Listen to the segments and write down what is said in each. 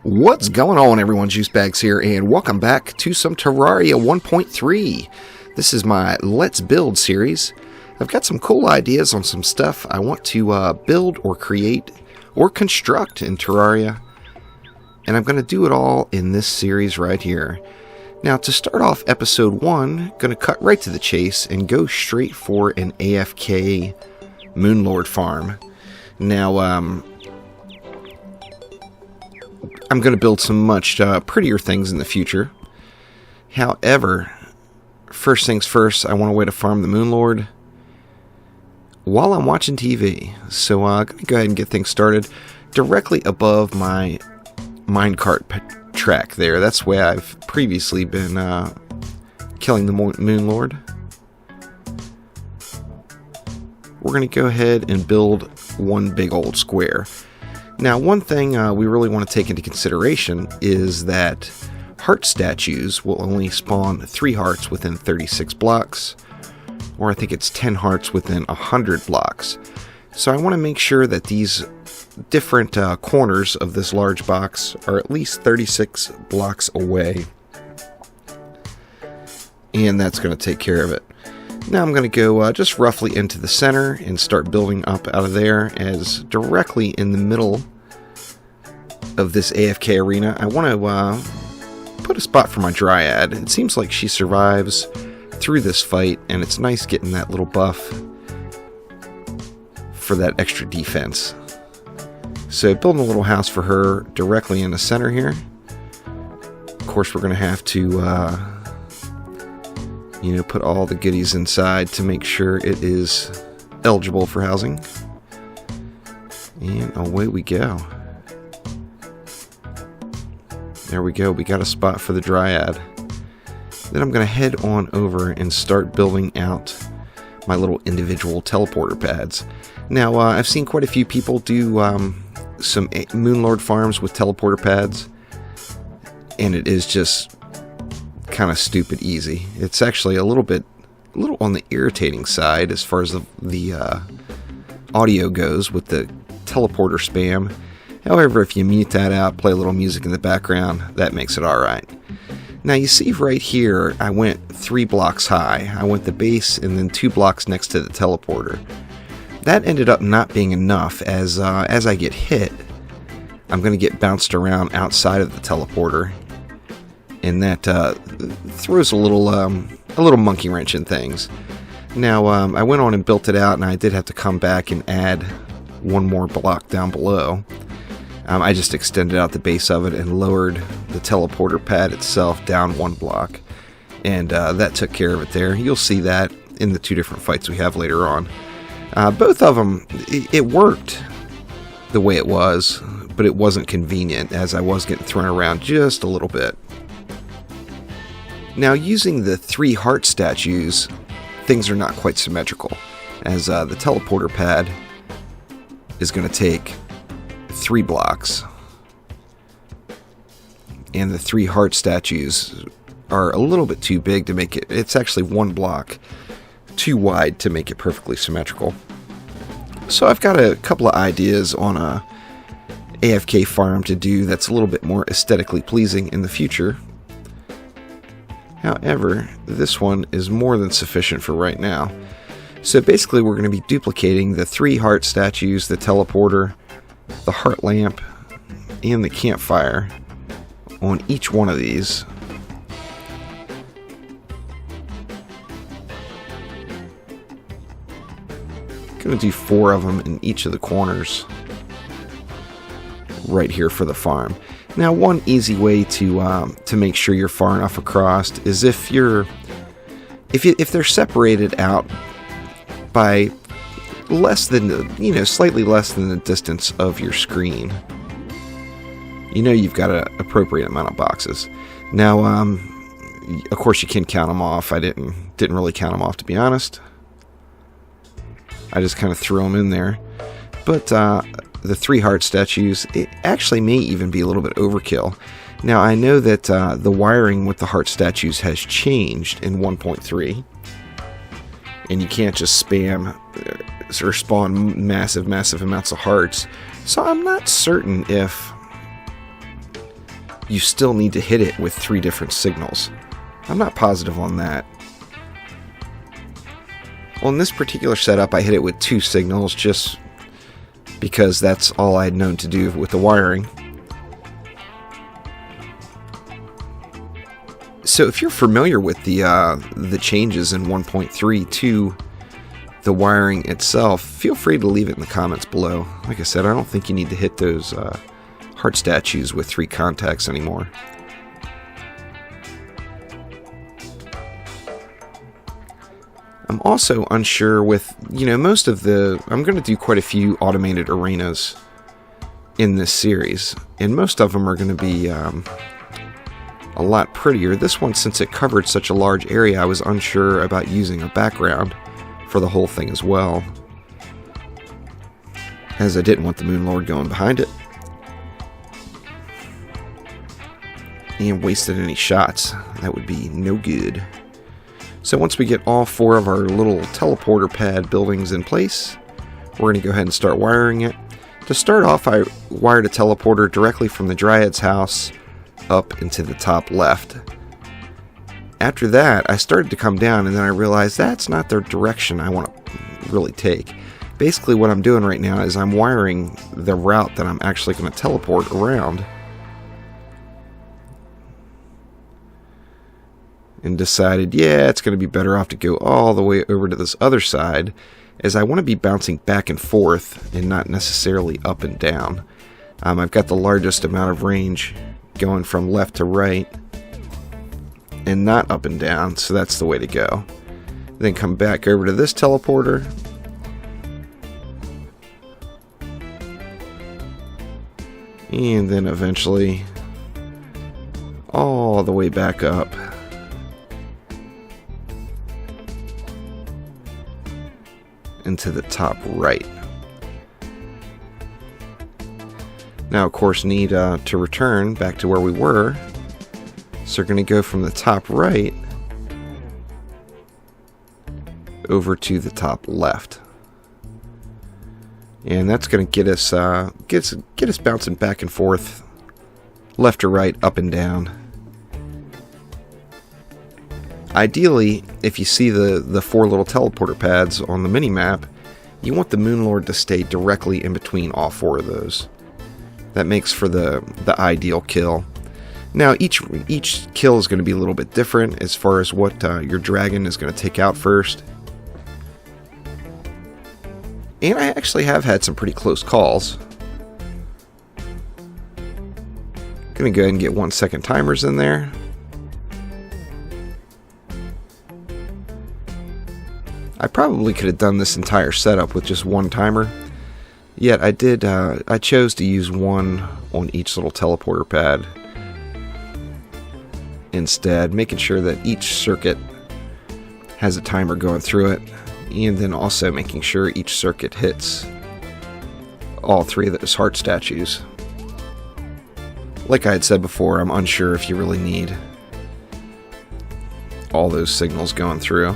What's going on, everyone? Juicebags here, and welcome back to some Terraria 1.3. This is my Let's Build series. I've got some cool ideas on some stuff I want to build or create or construct in Terraria, and I'm going to do it all in this series right here. Now, to start off episode 1, going to cut right to the chase and go straight for an AFK Moonlord farm. Now, I'm going to build some much prettier things in the future. However, first things first, I want a way to farm the Moonlord while I'm watching TV. So I'm going to go ahead and get things started directly above my minecart track there. That's where I've previously been killing the Moonlord. We're going to go ahead and build one big old square. Now, one thing we really want to take into consideration is that heart statues will only spawn 3 hearts within 36 blocks, or I think it's 10 hearts within 100 blocks. So I want to make sure that these different corners of this large box are at least 36 blocks away, and that's going to take care of it. Now I'm going to go just roughly into the center and start building up out of there, as directly in the middle of this AFK arena I want to put a spot for my Dryad. It seems like she survives through this fight, and it's nice getting that little buff for that extra defense. So building a little house for her directly in the center here. Of course, we're going to have to put all the goodies inside to make sure it is eligible for housing. And away we go. There we go, we got a spot for the Dryad. Then I'm going to head on over and start building out my little individual teleporter pads. Now, I've seen quite a few people do some Moonlord farms with teleporter pads, and it is just kind of stupid easy. It's actually a little on the irritating side as far as the audio goes with the teleporter spam. However, if you mute that out, play a little music in the background, that makes it alright. Now you see right here, I went 3 blocks high. I went the base and then 2 blocks next to the teleporter. That ended up not being enough, as I get hit, I'm going to get bounced around outside of the teleporter, and that throws a little monkey wrench in things. Now I went on and built it out, and I did have to come back and add 1 more block down below. I just extended out the base of it and lowered the teleporter pad itself down 1 block, and that took care of it there. You'll see that in the 2 different fights we have later on. Both of them, it worked the way it was, but it wasn't convenient, as I was getting thrown around just a little bit. Now, using the 3 heart statues, things are not quite symmetrical, as the teleporter pad is going to take 3 blocks, and the 3 heart statues are a little bit too big to make it. It's actually 1 block too wide to make it perfectly symmetrical. So I've got a couple of ideas on a AFK farm to do that's a little bit more aesthetically pleasing in the future. However, this one is more than sufficient for right now. So basically we're going to be duplicating the 3 heart statues, the teleporter, the heart lamp, and the campfire on each one of these. Going to do 4 of them in each of the corners right here for the farm. Now, one easy way to make sure you're far enough across is if they're separated out by less than slightly less than the distance of your screen. You've got an appropriate amount of boxes. Now, of course, you can count them off. I didn't really count them off, to be honest. I just kind of threw them in there. But the 3 heart statues, it actually may even be a little bit overkill. Now, I know that the wiring with the heart statues has changed in 1.3, and you can't just spam or spawn massive amounts of hearts. So I'm not certain if you still need to hit it with 3 different signals. I'm not positive on that. On this particular setup, I hit it with 2 signals just because that's all I had known to do with the wiring. So if you're familiar with the changes in 1.3 to the wiring itself, feel free to leave it in the comments below. Like I said, I don't think you need to hit those heart statues with 3 contacts anymore. I'm also unsure with, most of I'm going to do quite a few automated arenas in this series, and most of them are going to be a lot prettier. This one, since it covered such a large area, I was unsure about using a background for the whole thing as well, as I didn't want the Moon Lord going behind it and wasted any shots. That would be no good. So once we get all 4 of our little teleporter pad buildings in place, we're going to go ahead and start wiring it. To start off, I wired a teleporter directly from the Dryad's house up into the top left. After that, I started to come down, and then I realized that's not the direction I want to really take. Basically, what I'm doing right now is I'm wiring the route that I'm actually going to teleport around. And decided, yeah, it's going to be better off to go all the way over to this other side, as I want to be bouncing back and forth and not necessarily up and down. I've got the largest amount of range going from left to right and not up and down, so that's the way to go. Then come back over to this teleporter, and then eventually all the way back up into the top right. Now, of course, need to return back to where we were, so we're going to go from the top right over to the top left, and that's going to get us get us bouncing back and forth, left to right, up and down. Ideally, if you see the 4 little teleporter pads on the mini-map, you want the Moon Lord to stay directly in between all 4 of those. That makes for the ideal kill. Now, each kill is going to be a little bit different as far as what your dragon is going to take out first. And I actually have had some pretty close calls. Going to go ahead and get 1-second timers in there. I probably could have done this entire setup with just 1 timer. Yet I chose to use 1 on each little teleporter pad instead, making sure that each circuit has a timer going through it, and then also making sure each circuit hits all 3 of those heart statues. Like I had said before, I'm unsure if you really need all those signals going through.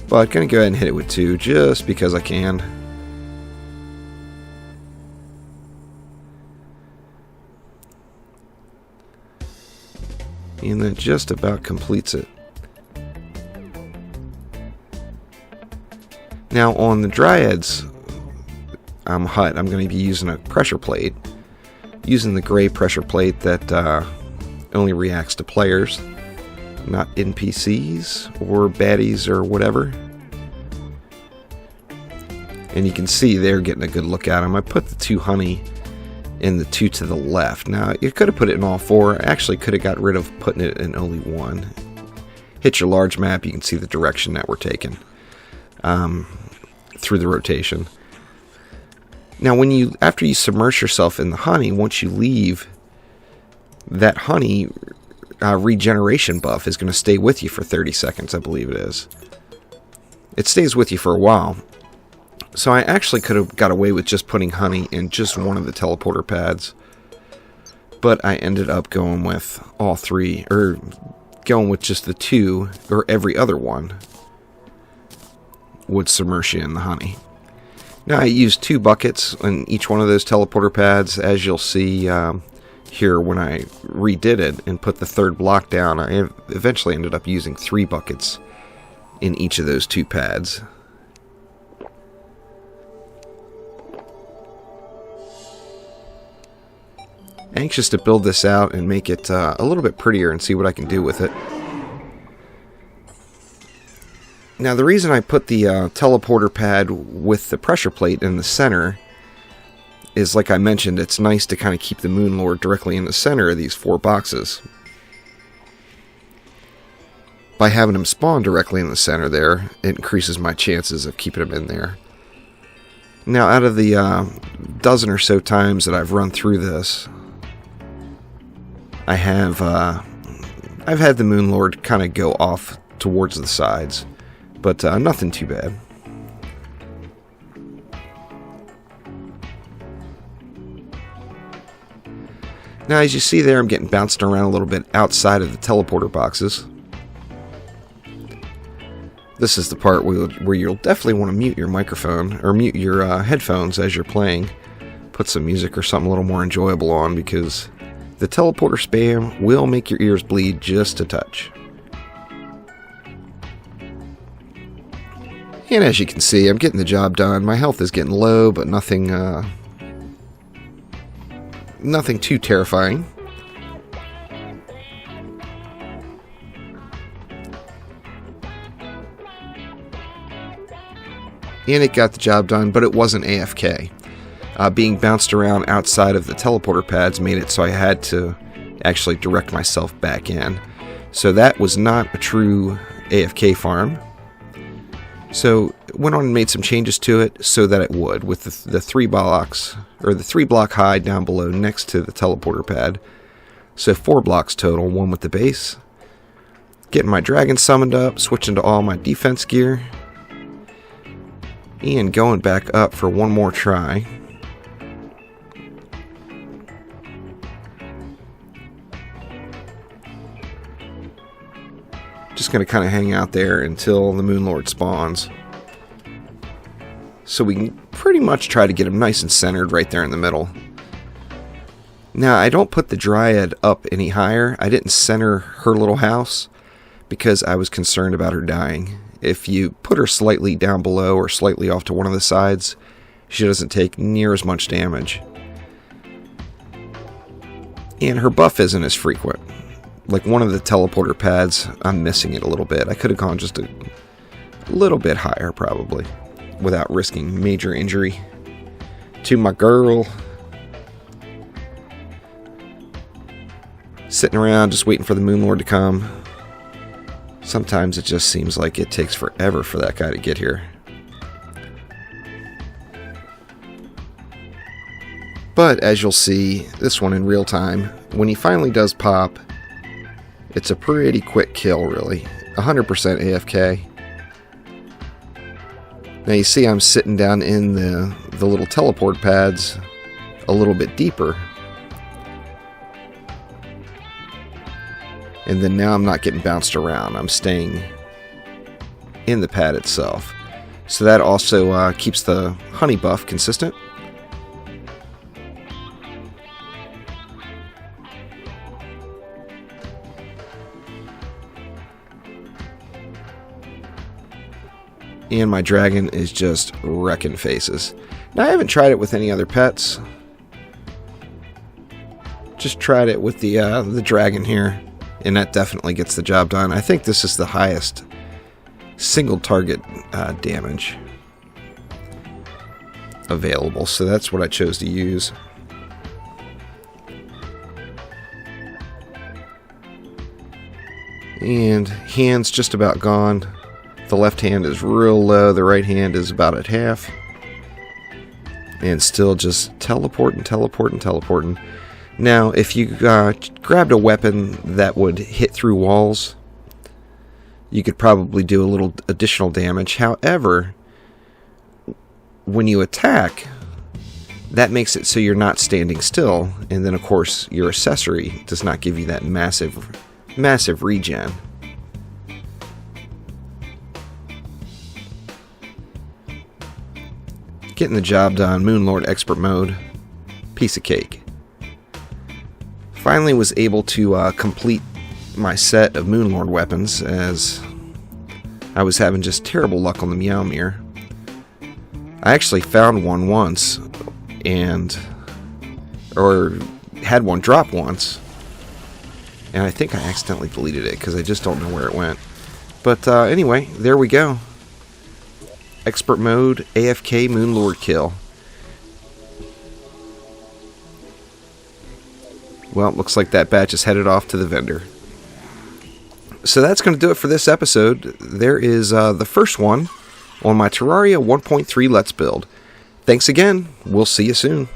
But I'm going to go ahead and hit it with 2 just because I can. And that just about completes it. Now on the Dryad's hut, I'm going to be using a pressure plate. Using the gray pressure plate that only reacts to players, not NPCs or baddies or whatever. And you can see they're getting a good look at them. I put the 2 honey in the 2 to the left. Now, you could have put it in all 4. I actually could have got rid of putting it in only 1. Hit your large map, you can see the direction that we're taking through the rotation. Now, after you submerge yourself in the honey, once you leave, that honey regeneration buff is going to stay with you for 30 seconds, I believe it is. It stays with you for a while. So I actually could have got away with just putting honey in just 1 of the teleporter pads. But I ended up going with all 3, or going with just the 2, or every other one would submerge you in the honey. Now I used 2 buckets on each one of those teleporter pads, as you'll see here when I redid it and put the 3rd block down. I eventually ended up using 3 buckets in each of those 2 pads. Anxious to build this out and make it a little bit prettier and see what I can do with it. Now the reason I put the teleporter pad with the pressure plate in the center is, like I mentioned, it's nice to kind of keep the Moon Lord directly in the center of these 4 boxes. By having him spawn directly in the center there, it increases my chances of keeping him in there. Now out of the dozen or so times that I've run through this, I've had the Moon Lord kind of go off towards the sides, but nothing too bad. Now, as you see there, I'm getting bounced around a little bit outside of the teleporter boxes. This is the part where you'll definitely want to mute your microphone, or mute your headphones as you're playing. Put some music or something a little more enjoyable on, because the teleporter spam will make your ears bleed just a touch. And as you can see, I'm getting the job done. My health is getting low, but nothing too terrifying. And it got the job done, but it wasn't AFK. Being bounced around outside of the teleporter pads made it so I had to actually direct myself back in. So that was not a true AFK farm. So went on and made some changes to it so that it would, with the 3 blocks, or the 3 block hide down below next to the teleporter pad. So 4 blocks total, 1 with the base. Getting my dragon summoned up, switching to all my defense gear, and going back up for one more try. Just going to kind of hang out there until the Moon Lord spawns. So we can pretty much try to get him nice and centered right there in the middle. Now, I don't put the Dryad up any higher. I didn't center her little house because I was concerned about her dying. If you put her slightly down below or slightly off to one of the sides, she doesn't take near as much damage. And her buff isn't as frequent. Like one of the teleporter pads, I'm missing it a little bit. I could have gone just a little bit higher probably, without risking major injury to my girl. Sitting around just waiting for the Moon Lord to come. Sometimes it just seems like it takes forever for that guy to get here. But as you'll see, this one in real time, when he finally does pop, it's a pretty quick kill, really. 100% AFK. Now you see I'm sitting down in the little teleport pads a little bit deeper. And then now I'm not getting bounced around. I'm staying in the pad itself. So that also keeps the honey buff consistent. And my dragon is just wrecking faces. Now I haven't tried it with any other pets. Just tried it with the dragon here, and that definitely gets the job done. I think this is the highest single target damage available, so that's what I chose to use. And hand's just about gone. The left hand is real low, the right hand is about at half. And still just teleporting. Now, if you grabbed a weapon that would hit through walls, you could probably do a little additional damage. However, when you attack, that makes it so you're not standing still. And then, of course, your accessory does not give you that massive regen. Getting the job done. Moonlord Expert Mode. Piece of cake. Finally was able to complete my set of Moonlord weapons, as I was having just terrible luck on the Meowmere. I actually found one once, or had one drop once, and I think I accidentally deleted it because I just don't know where it went. But anyway, there we go. Expert Mode, AFK Moonlord kill. Well, looks like that batch is headed off to the vendor. So that's going to do it for this episode. There is the first one on my Terraria 1.3 Let's Build. Thanks again. We'll see you soon.